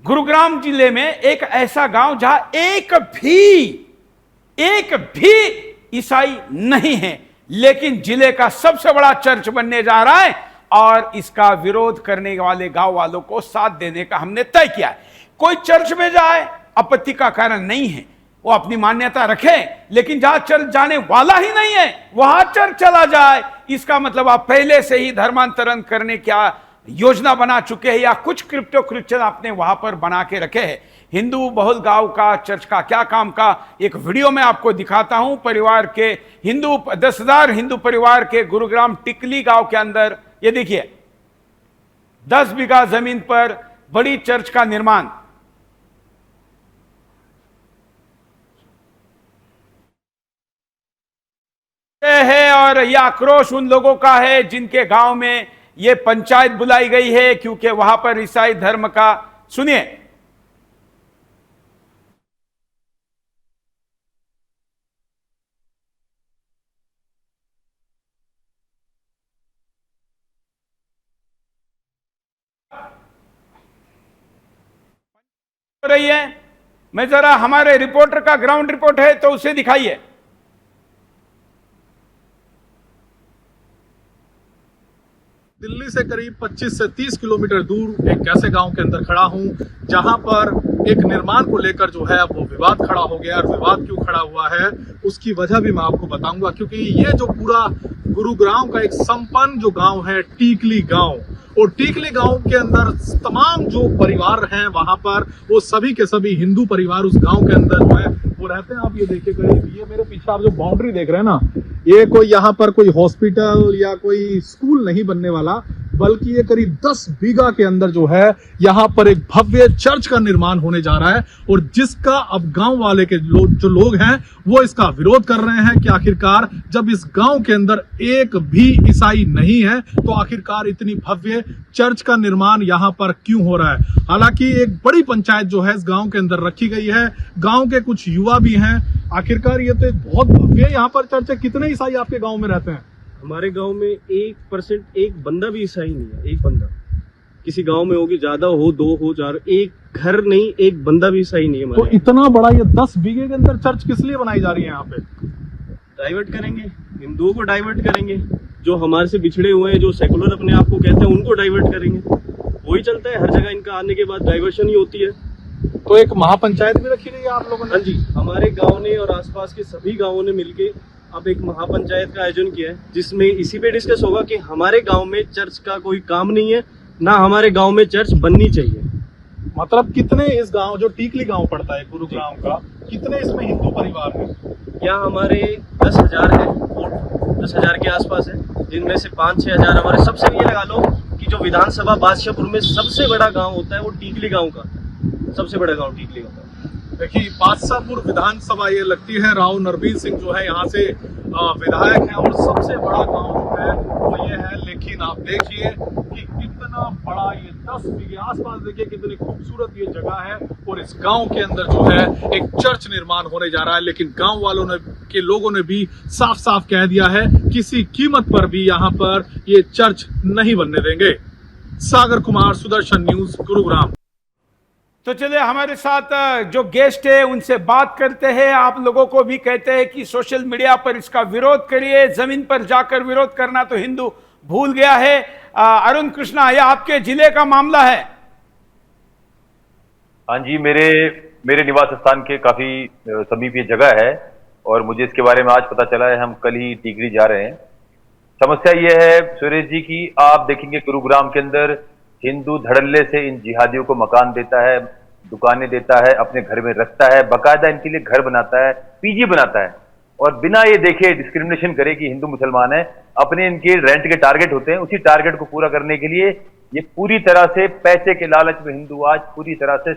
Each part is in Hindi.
गुरुग्राम जिले में एक ऐसा गांव जहां एक भी ईसाई नहीं है, लेकिन जिले का सबसे बड़ा चर्च बनने जा रहा है और इसका विरोध करने वाले गांव वालों को साथ देने का हमने तय किया है। कोई चर्च में जाए आपत्ति का कारण नहीं है, वो अपनी मान्यता रखे, लेकिन जहां चर्च जाने वाला ही नहीं है वहां चर्च चला जाए, इसका मतलब आप पहले से ही धर्मांतरण करने क्या योजना बना चुके हैं या कुछ क्रिप्टो क्रिश्चियन आपने वहां पर बना के रखे हैं। हिंदू बहुल गांव का चर्च का क्या काम का एक वीडियो में आपको दिखाता हूं। परिवार के 10,000 हिंदू परिवार के गुरुग्राम टिकली गांव के अंदर ये देखिए 10 बीघा जमीन पर बड़ी चर्च का निर्माण। है और यह आक्रोश उन लोगों का है जिनके गांव में यह पंचायत बुलाई गई है, क्योंकि वहां पर ईसाई धर्म का, सुनिए, रही है। मैं जरा हमारे रिपोर्टर का ग्राउंड रिपोर्ट है तो उसे दिखाइए। दिल्ली से करीब 25 से 30 किलोमीटर दूर एक ऐसे गांव के अंदर खड़ा हूं जहां पर एक निर्माण को लेकर जो है वो विवाद खड़ा हो गया। और विवाद क्यों खड़ा हुआ है उसकी वजह भी मैं आपको बताऊंगा, क्योंकि ये जो पूरा गुरुग्राम का एक संपन्न जो गांव है टीकली गांव, और टीकली गांव के अंदर तमाम जो परिवार हैं वहां पर वो सभी के सभी हिंदू परिवार उस गांव के अंदर जो है वो रहते हैं। आप ये देखिए, करीब ये मेरे पीछे आप जो बाउंड्री देख रहे हैं ना, ये कोई यहाँ पर कोई हॉस्पिटल या कोई स्कूल नहीं बनने वाला, बल्कि ये करीब 10 बीघा के अंदर जो है यहाँ पर एक भव्य चर्च का निर्माण होने जा रहा है। और जिसका अब गांव वाले के जो लोग हैं वो इसका विरोध कर रहे हैं कि आखिरकार जब इस गांव के अंदर एक भी ईसाई नहीं है तो आखिरकार इतनी भव्य चर्च का निर्माण यहाँ पर क्यों हो रहा है। हालांकि एक बड़ी पंचायत जो है इस गांव के अंदर रखी गई है, गांव के कुछ युवा भी हैं। आखिरकार ये तो एक बहुत भव्य यहाँ पर चर्च है। कितने ईसाई आपके गाँव में रहते हैं? हमारे गांव में 1% एक बंदा भी ईसाई नहीं है। एक बंदा किसी गांव में होगी, ज्यादा हो 2 हो 4, एक घर नहीं, एक बंदा भी ईसाई नहीं है। तो इतना बड़ा ये 10 बीघे के अंदर चर्च किस लिए बनाई जा रही है? यहाँ पे डाइवर्ट करेंगे, हिंदुओं को डाइवर्ट करेंगे, जो हमारे से बिछड़े हुए हैं, जो सेकुलर अपने आप को कहते हैं, उनको डाइवर्ट करेंगे। वही चलता है हर जगह, इनका आने के बाद डाइवर्शन ही होती है। तो एक महापंचायत भी रखी गई है आप लोगों ने? हाँ जी, हमारे गाँव ने और आसपास के सभी गाँवों ने मिलके अब एक महापंचायत का आयोजन किया है, जिसमें इसी पे डिस्कस होगा कि हमारे गांव में चर्च का कोई काम नहीं है, ना हमारे गांव में चर्च बननी चाहिए। मतलब कितने इस गांव जो टीकली गांव पड़ता है गुरुग्राम का, कितने इसमें हिंदू परिवार हैं? यहाँ हमारे 10,000 है, 10,000 के आसपास है, जिनमें से 5-6 हजार हमारे। सबसे ये लगा लो कि जो विधानसभा बादशाहपुर में सबसे बड़ा गाँव होता है वो टीकली गाँव का, सबसे बड़ा गाँव टीकली गाँव का। देखिए, बादशाहपुर विधानसभा ये लगती है, राव नरबीर सिंह जो है यहाँ से विधायक हैं, और सबसे बड़ा गांव जो है वो ये है। लेकिन आप देखिए कि कितना बड़ा ये 10 बीघे आसपास, देखिए कितनी खूबसूरत ये जगह है, और इस गांव के अंदर जो है एक चर्च निर्माण होने जा रहा है। लेकिन गांव वालों ने के लोगों ने भी साफ साफ कह दिया है किसी कीमत पर भी यहाँ पर ये चर्च नहीं बनने देंगे। सागर कुमार, सुदर्शन न्यूज, गुरुग्राम। तो चलिए हमारे साथ जो गेस्ट है उनसे बात करते हैं। आप लोगों को भी कहते हैं कि सोशल मीडिया पर इसका विरोध करिए, जमीन पर जाकर विरोध करना तो हिंदू भूल गया है। अरुण कृष्णा, यह आपके जिले का मामला है? हाँ जी, मेरे निवास स्थान के काफी समीप ये जगह है और मुझे इसके बारे में आज पता चला है। हम कल ही टीकरी जा रहे हैं। समस्या ये है सुरेश जी की, आप देखेंगे गुरुग्राम के अंदर हिंदू धड़ल्ले से इन जिहादियों को मकान देता है, दुकानें देता है, अपने घर में रखता है, बाकायदा इनके लिए घर बनाता है, पीजी बनाता है, और बिना ये देखे डिस्क्रिमिनेशन करे कि हिंदू मुसलमान है। अपने इनके रेंट के टारगेट होते हैं, उसी टारगेट को पूरा करने के लिए ये पूरी तरह से पैसे के लालच में हिंदू आज पूरी तरह से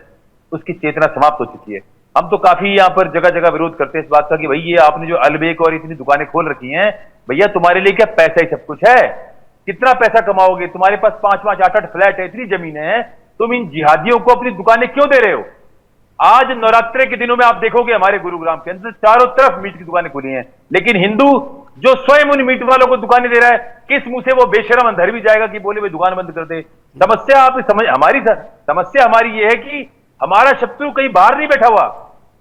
उसकी चेतना समाप्त हो चुकी है। हम तो काफी यहाँ पर जगह जगह विरोध करते हैं इस बात का कि भाई ये आपने जो अलबेक और इतनी दुकानें खोल रखी हैं, भैया तुम्हारे लिए क्या पैसा ही सब कुछ है? कितना पैसा कमाओगे? तुम्हारे पास 5-5, 8-8 फ्लैट है, इतनी जमीन है, तुम इन जिहादियों को अपनी दुकानें क्यों दे रहे हो? आज नवरात्रे के दिनों में आप देखोगे हमारे गुरुग्राम के अंदर चारों तरफ मीट की दुकानें खुली हैं, लेकिन हिंदू जो स्वयं उन मीट वालों को दुकानें दे रहा है, किस मुंह से वो बेशरम अंदर भी जाएगा कि बोले भाई दुकान बंद कर दे? समस्या आप समझ, समस्या हमारी ये है कि हमारा शत्रु कहीं बाहर नहीं बैठा हुआ,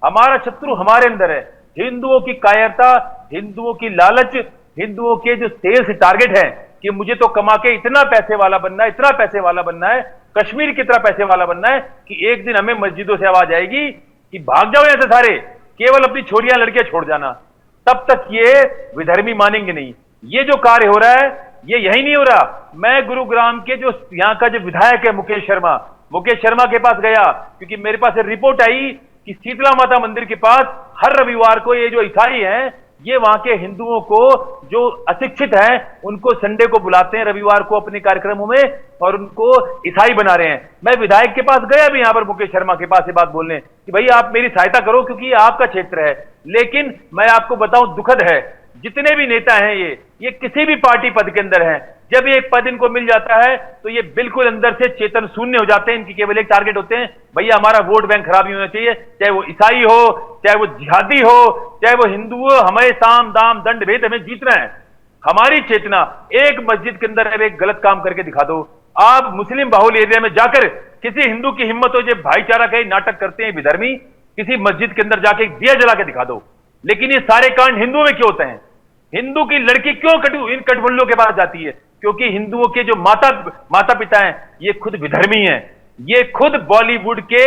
हमारा शत्रु हमारे अंदर है। हिंदुओं की कायरता, हिंदुओं की लालच, हिंदुओं के जो सेल्स टारगेट है कि मुझे तो कमा के इतना पैसे वाला बनना है, इतना पैसे वाला बनना है, कश्मीर की तरह पैसे वाला बनना है कि एक दिन हमें मस्जिदों से आवाज आएगी कि भाग जाओ यहां से सारे, केवल अपनी छोरियां लड़कियां छोड़ जाना। तब तक ये विधर्मी मानेंगे नहीं। ये जो कार्य हो रहा है ये यही नहीं हो रहा। मैं गुरुग्राम के जो यहाँ का जो विधायक है मुकेश शर्मा के पास गया, क्योंकि मेरे पास रिपोर्ट आई कि शीतला माता मंदिर के पास हर रविवार को ये जो ईसाई हैं, ये वहां के हिंदुओं को जो अशिक्षित हैं उनको संडे को बुलाते हैं रविवार को अपने कार्यक्रमों में और उनको ईसाई बना रहे हैं। मैं विधायक के पास गया भी यहां पर मुकेश शर्मा के पास ये बात बोलने कि भाई आप मेरी सहायता करो क्योंकि ये आपका क्षेत्र है। लेकिन मैं आपको बताऊं, दुखद है, जितने भी नेता हैं ये किसी भी पार्टी पद के अंदर हैं, जब एक पद इनको मिल जाता है तो ये बिल्कुल अंदर से चेतन शून्य हो जाते हैं। इनकी केवल एक टारगेट होते हैं, भैया हमारा वोट बैंक खराब नहीं होना चाहिए, चाहे वो ईसाई हो, चाहे वो जिहादी हो, चाहे वो हिंदू हो, हमें साम दाम दंड भेद हमें जीतना है। हमारी चेतना, एक मस्जिद के अंदर अब एक गलत काम करके दिखा दो, आप मुस्लिम बाहुल एरिया में जाकर किसी हिंदू की हिम्मत हो जो भाईचारा का नाटक करते हैं विधर्मी, किसी मस्जिद के अंदर जाके दिया जला के दिखा दो। लेकिन ये सारे कांड हिंदुओं में क्यों होते हैं? हिंदू की लड़की क्यों इन कटबुल्लों के पास जाती है? क्योंकि हिंदुओं के जो माता पिता हैं ये खुद विधर्मी हैं, ये खुद बॉलीवुड के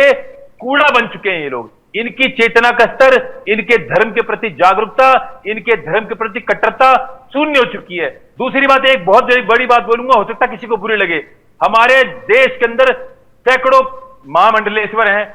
कूड़ा बन चुके हैं ये लोग। इनकी चेतना का स्तर, इनके धर्म के प्रति जागरूकता, इनके धर्म के प्रति कट्टरता शून्य हो चुकी है। दूसरी बात, एक बहुत बड़ी बात बोलूंगा, हो सकता किसी को बुरी लगे, हमारे देश के अंदर सैकड़ों महामंडलेश्वर हैं,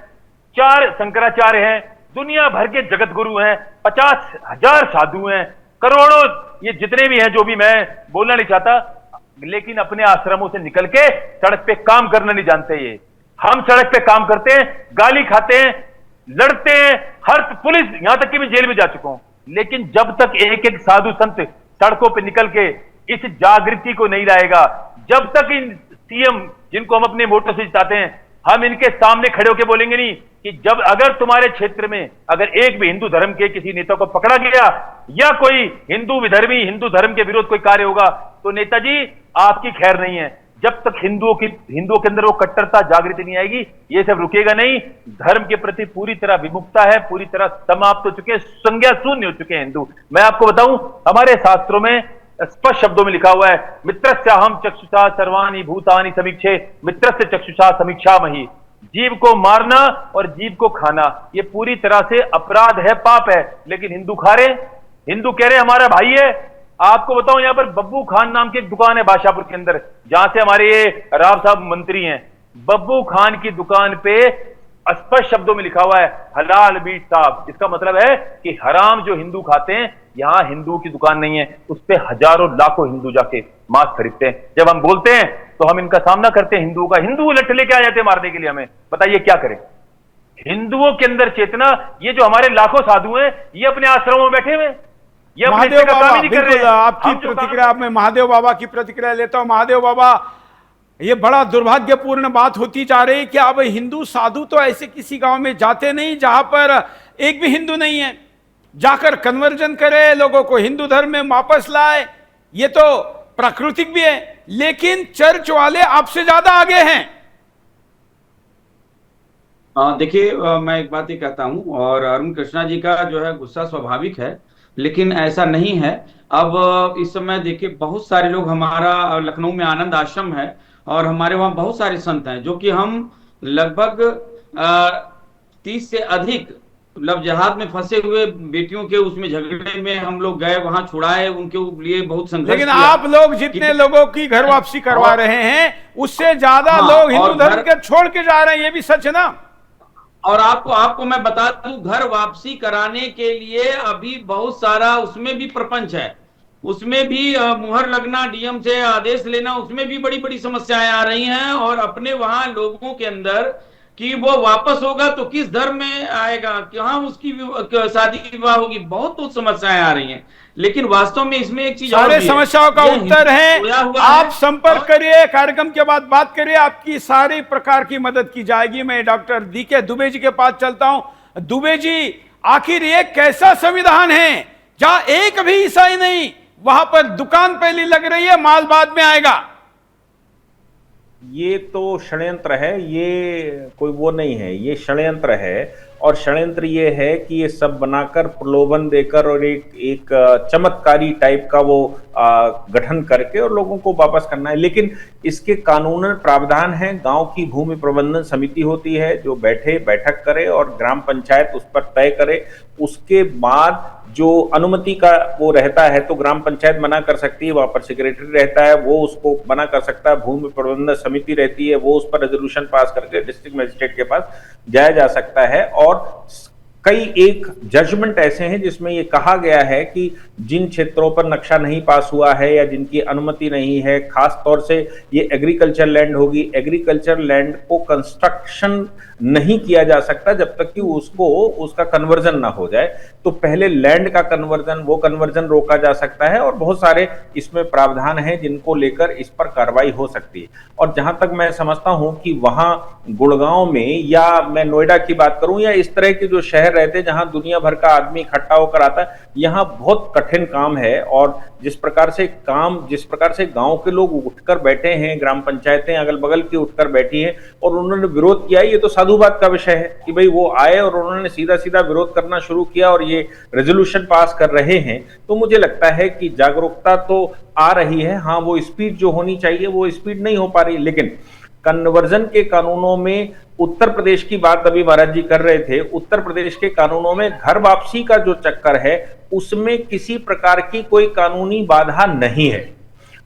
4 शंकराचार्य हैं, दुनिया भर के जगत गुरु हैं, 50,000 साधु हैं, करोड़ों, ये जितने भी हैं, जो भी मैं बोलना नहीं चाहता, लेकिन अपने आश्रमों से निकल के सड़क पे काम करना नहीं जानते। ये हम सड़क पे काम करते हैं, गाली खाते हैं, लड़ते हैं, हर पुलिस, यहां तक कि मैं जेल में जा चुका हूं। लेकिन जब तक एक एक साधु संत सड़कों पे निकल के इस जागृति को नहीं लाएगा, जब तक इन सीएम जिनको हम अपने वोटों से जिताते हैं, हम इनके सामने खड़े होकर बोलेंगे नहीं कि जब अगर तुम्हारे क्षेत्र में अगर एक भी हिंदू धर्म के किसी नेता को पकड़ा गया या कोई हिंदू विधर्मी हिंदू धर्म के विरोध कोई कार्य होगा तो नेताजी आपकी खैर नहीं है। जब तक हिंदुओं के अंदर वो कट्टरता जागृति नहीं आएगी, ये सब रुकेगा नहीं। धर्म के प्रति पूरी तरह विमुखता है, पूरी तरह समाप्त हो चुके हैं, संज्ञा शून्य हो चुके हैं हिंदू। मैं आपको बताऊं, हमारे शास्त्रों में स्पष्ट शब्दों में लिखा हुआ है, मित्रस्याहम चक्षुषा सर्वाणि भूतानि समीक्षे मित्रस्य चक्षुषा समीक्षामहि। जीव को मारना और जीव को खाना ये पूरी तरह से अपराध है, पाप है। लेकिन हिंदू खा रहे, हिंदू कह रहे हमारा भाई है। आपको बताऊं, यहां पर बब्बू खान नाम की एक दुकान है बादशाहपुर के अंदर, जहां से हमारे ये राव साहब मंत्री हैं। बब्बू खान की दुकान पे स्पष्ट शब्दों में लिखा हुआ है हलाल मीट साहब। इसका मतलब है कि हराम जो हिंदू खाते हैं, यहां हिंदू की दुकान नहीं है, उस पे हजारों लाखों हिंदू जाके मांस खरीदते हैं। जब हम बोलते हैं तो हम इनका सामना करते हैं हिंदुओं का, हिंदू उलट लेके आ जाते हैं मारने के लिए हमें। बताइए क्या करें? हिंदुओं के अंदर चेतना, ये जो हमारे लाखों साधु हैं ये अपने आश्रमों में बैठे हुए, ये अपने महादेव का काम बाबा, ही नहीं कर रहे हैं। आपकी प्रतिक्रिया, मैं महादेव बाबा की प्रतिक्रिया लेता हूं। महादेव बाबा, ये बड़ा दुर्भाग्यपूर्ण बात होती जा रही है कि अब हिंदू साधु तो ऐसे किसी गांव में जाते नहीं जहां पर एक भी हिंदू नहीं है, जाकर कन्वर्जन करे, लोगों को हिंदू धर्म में वापस लाए। ये तो प्राकृतिक भी है, लेकिन चर्च वाले आपसे ज्यादा आगे हैं। देखिए, मैं एक बात ही कहता हूं, और अरुण कृष्णा जी का जो है गुस्सा स्वाभाविक है, लेकिन ऐसा नहीं है। अब इस समय देखिए, बहुत सारे लोग, हमारा लखनऊ में आनंद आश्रम है और हमारे वहां बहुत सारे संत हैं, जो कि हम लगभग 30 से अधिक मतलब जहाज में फंसे हुए बेटियों के उसमें झगड़े में हम लोग गए, वहां छुड़ाए, उनके लिए बहुत संघर्ष लेकिन किया। आप लोग जितने लोगों की घर वापसी करवा रहे हैं, उससे ज्यादा लोग हिंदू धर्म के छोड़ के जा रहे हैं, ये भी सच है ना। और आपको मैं बता दूं, घर वापसी कराने के लिए अभी बहुत सारा उसमें भी प्रपंच है, उसमें भी मुहर लगना, डीएम से आदेश लेना, उसमें भी बड़ी बड़ी समस्याएं आ रही हैं। और अपने वहां लोगों के अंदर कि वो वापस होगा तो किस धर्म में आएगा, कहां उसकी शादी विवाह होगी, बहुत समस्याएं आ रही हैं। लेकिन वास्तव में इसमें एक चीज, सारे समस्याओं का उत्तर है। आप संपर्क करिए, कार्यक्रम के बाद बात करिए, आपकी सारी प्रकार की मदद की जाएगी। मैं डॉक्टर डीके दुबे जी के पास चलता हूं। दुबे जी, आखिर ये कैसा संविधान है जहां एक भी ईसाई नहीं, वहां पर दुकान पहली लग रही है, माल बाद में आएगा। ये तो षड्यंत्र है, ये कोई वो नहीं है, ये षड्यंत्र है। और षड्यंत्र ये है कि ये सब बनाकर प्रलोभन देकर और एक चमत्कारी टाइप का वो गठन करके और लोगों को वापस करना है। लेकिन इसके कानूनन प्रावधान है। गांव की भूमि प्रबंधन समिति होती है जो बैठक करे और ग्राम पंचायत उस पर तय करे। उसके बाद जो अनुमति का वो रहता है तो ग्राम पंचायत मना कर सकती है, वहां पर सेक्रेटरी रहता है वो उसको मना कर सकता है। भूमि प्रबंधन समिति रहती है वो उस पर रेजोल्यूशन पास करके डिस्ट्रिक्ट मजिस्ट्रेट के पास जाया जा सकता है। और कई एक जजमेंट ऐसे हैं जिसमें ये कहा गया है कि जिन क्षेत्रों पर नक्शा नहीं पास हुआ है या जिनकी अनुमति नहीं है, खास तौर से ये एग्रीकल्चर लैंड होगी, एग्रीकल्चर लैंड को कंस्ट्रक्शन नहीं किया जा सकता जब तक कि उसका कन्वर्जन ना हो जाए। तो पहले लैंड का कन्वर्जन रोका जा सकता है और बहुत सारे इसमें प्रावधान हैं जिनको लेकर इस पर कार्रवाई हो सकती है। और जहां तक मैं समझता हूं कि वहां गुड़गांव में या मैं नोएडा की बात करूं या इस तरह के जो शहर रहते हैं जहां दुनिया भर का आदमी इकट्ठा होकर आता है, यहाँ बहुत कठिन काम है। और जिस प्रकार से गांव के लोग उठकर बैठे हैं, ग्राम पंचायतें अगल बगल की उठकर बैठी हैं और उन्होंने विरोध किया, ये तो साधु बात का विषय है कि भाई वो आए और उन्होंने सीधा सीधा विरोध करना शुरू किया और ये रेजोल्यूशन पास कर रहे हैं। तो मुझे लगता है कि जागरूकता तो आ रही है। हाँ, वो स्पीड जो होनी चाहिए वो स्पीड नहीं हो पा रही। लेकिन कन्वर्जन के कानूनों में उत्तर प्रदेश की बात अभी महाराज जी कर रहे थे, उत्तर प्रदेश के कानूनों में घर वापसी का जो चक्कर है उसमें किसी प्रकार की कोई कानूनी बाधा नहीं है।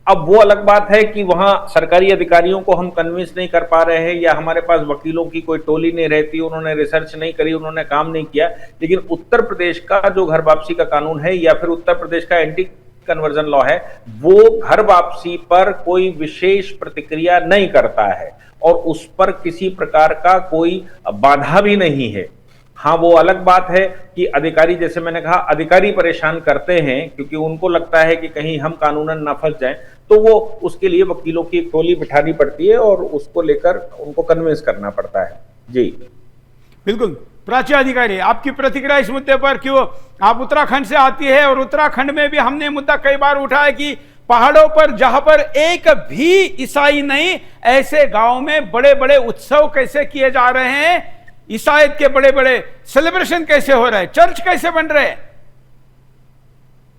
अब वो अलग बात है कि वहां सरकारी अधिकारियों को हम कन्विंस नहीं कर पा रहे हैं या हमारे पास वकीलों की कोई टोली नहीं रहती, उन्होंने रिसर्च नहीं करी, उन्होंने काम नहीं किया। लेकिन उत्तर प्रदेश का जो घर वापसी का कानून है या फिर उत्तर प्रदेश का एंटी कन्वर्जन लॉ है वो घर वापसी पर कोई विशेष प्रतिक्रिया नहीं करता है और उस पर किसी प्रकार का कोई बाधा भी नहीं है। हाँ, वो अलग बात है कि अधिकारी, जैसे मैंने कहा, अधिकारी परेशान करते हैं क्योंकि उनको लगता है कि कहीं हम कानूनन ना फंस जाएं, तो वो उसके लिए वकीलों की एक टोली बिठानी पड़ती है और उसको लेकर उनको कन्विंस करना पड़ता है। जी बिल्कुल। प्राची अधिकारी, आपकी प्रतिक्रिया इस मुद्दे पर, क्यों आप उत्तराखंड से आती है और उत्तराखंड में भी हमने मुद्दा कई बार उठाया कि पहाड़ों पर जहां पर एक भी ईसाई नहीं, ऐसे गांव में बड़े बड़े उत्सव कैसे किए जा रहे हैं, ईसाईयत के बड़े बड़े सेलिब्रेशन कैसे हो रहे हैं, चर्च कैसे बन रहे हैं।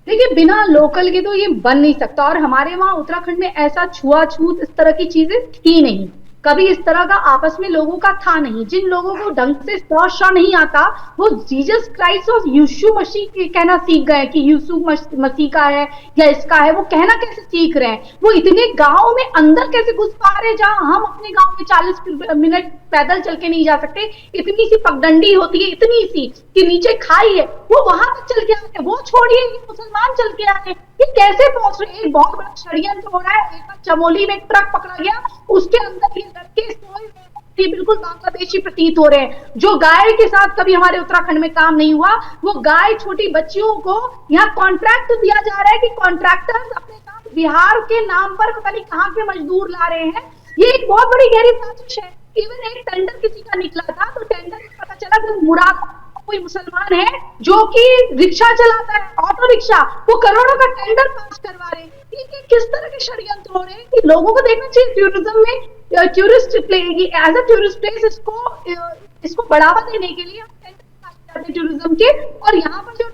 देखिए, बिना लोकल के तो ये बन नहीं सकता। और हमारे वहां उत्तराखंड में ऐसा छुआछूत इस तरह की चीजें थी नहीं, कभी इस तरह का आपस में लोगों का था नहीं। जिन लोगों को ढंग से स्पर्श नहीं आता वो जीसस क्राइस्ट और यीशु मसीह कहना सीख गए कि यीशु मसीह का है या इसका है, वो कहना कैसे सीख रहे हैं। वो इतने गांव में अंदर कैसे घुस पा रहे हैं जहां हम अपने गांव में 40 मिनट पैदल चल के नहीं जा सकते। इतनी सी पगडंडी होती है, इतनी सी कि नीचे खाई है, वो वहां तक चल के आ रहे हैं। वो छोड़िए, ये मुसलमान चल के आ रहे हैं, ये कैसे पहुंच रहे हैं। एक बहुत बड़ा षड्यंत्र हो रहा है। एक बार चमोली में एक ट्रक पकड़ा गया, उसके अंदर ये लड़के सोए हुए बिल्कुल बांग्लादेशी प्रतीत हो रहे हैं। जो गाय के साथ कभी हमारे उत्तराखंड में काम नहीं हुआ, वो गाय छोटी बच्चियों को यहाँ कॉन्ट्रैक्ट दिया जा रहा है कि कॉन्ट्रैक्टर्स अपने साथ बिहार के नाम पर पता नहीं कहां के मजदूर ला रहे हैं। ये एक बहुत बड़ी गहरी साजिश है। इवन एक टेंडर किसी का निकला था तो टेंडर में पता चला कि मुराद कोई मुसलमान है जो कि रिक्शा चलाता है, ऑटो रिक्शा, वो करोड़ों का टेंडर पास करवा रहे हैं। किस तरह के षड्यंत्र हो रहे हैं कि लोगों को देखना चाहिए। टूरिज्म में tourist as a tourist place इसको बढ़ावा देने के लिए हम टेंडर पास करते हैं टूरिज्म के। और यहाँ पर जो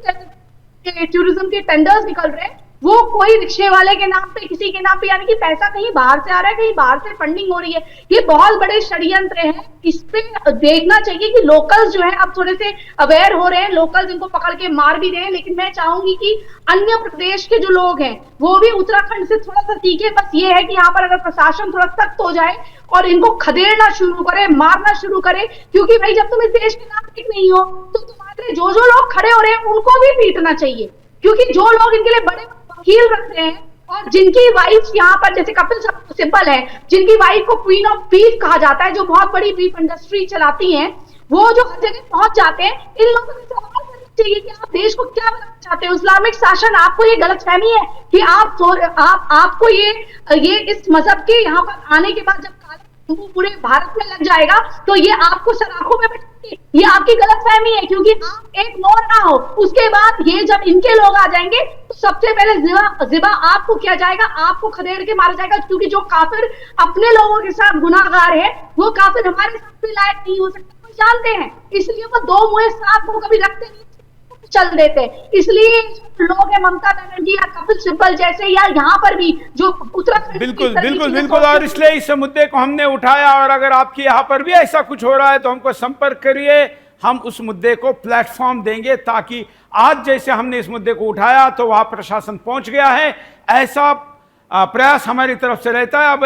टूरिज्म के टेंडर्स निकल रहे हैं वो कोई रिक्शे वाले के नाम पे, किसी के नाम पे, यानी कि पैसा कहीं बाहर से आ रहा है, कहीं बाहर से फंडिंग हो रही है। ये बहुत बड़े षड्यंत्र हैं। इस पे देखना चाहिए कि लोकल्स जो है अब थोड़े से अवेयर हो रहे हैं, लोकल्स इनको पकड़ के मार भी रहे हैं। लेकिन मैं चाहूंगी कि अन्य प्रदेश के जो लोग हैं वो भी उत्तराखंड से थोड़ा सा सीखे। बस ये है कि यहाँ पर अगर प्रशासन थोड़ा सख्त हो जाए और इनको खदेड़ना शुरू करे, मारना शुरू करे, क्योंकि भाई जब तुम इस देश के नागरिक नहीं हो तो तुम्हारे जो लोग खड़े हो रहे हैं उनको भी पीटना चाहिए। क्योंकि जो लोग इनके लिए बड़े वकील रखते हैं और जिनकी वाइफ यहाँ पर, जैसे कपिल सिब्बल है, जिनकी वाइफ को क्वीन ऑफ बीफ कहा जाता है, जो बहुत बड़ी बीफ इंडस्ट्री चलाती हैं, वो जो हर जगह पहुंच जाते हैं, इन लोगों से सवाल करना चाहिए कि आप देश को क्या बनाना चाहते हो। इस्लामिक शासन, आपको ये गलतफहमी है कि आपको ये इस मजहब के यहाँ पर आने के बाद जब काले पूरे भारत में लग जाएगा तो ये आपको सलाखों में बैठेंगे। ये आपकी गलतफहमी है, क्योंकि आप एक मौन ना हो, उसके बाद ये जब इनके लोग आ जाएंगे तो सबसे पहले जिबा आपको किया जाएगा, आपको खदेड़ के मारा जाएगा, क्योंकि जो काफिर अपने लोगों के साथ गुनाहगार है वो काफिर हमारे साथ भी लायक नहीं हो सकते, वो जानते हैं, इसलिए वो दो मुंह सांप को कभी रखते नहीं, चल देते हैं। इसलिए लोग हैं ममता बनर्जी या कपिल सिब्बल जैसे, या यहाँ पर भी जो उत्तराखंड, बिल्कुल बिल्कुल बिल्कुल, और इसलिए इस मुद्दे को हमने उठाया, और अगर आपके यहाँ पर भी ऐसा कुछ हो रहा है तो हमको संपर्क करिए, हम उस मुद्दे को प्लेटफॉर्म देंगे, ताकि आज जैसे हमने इस मुद्दे को उठाया तो वहां प्रशासन पहुंच गया है, ऐसा प्रयास हमारी तरफ से रहता है। अब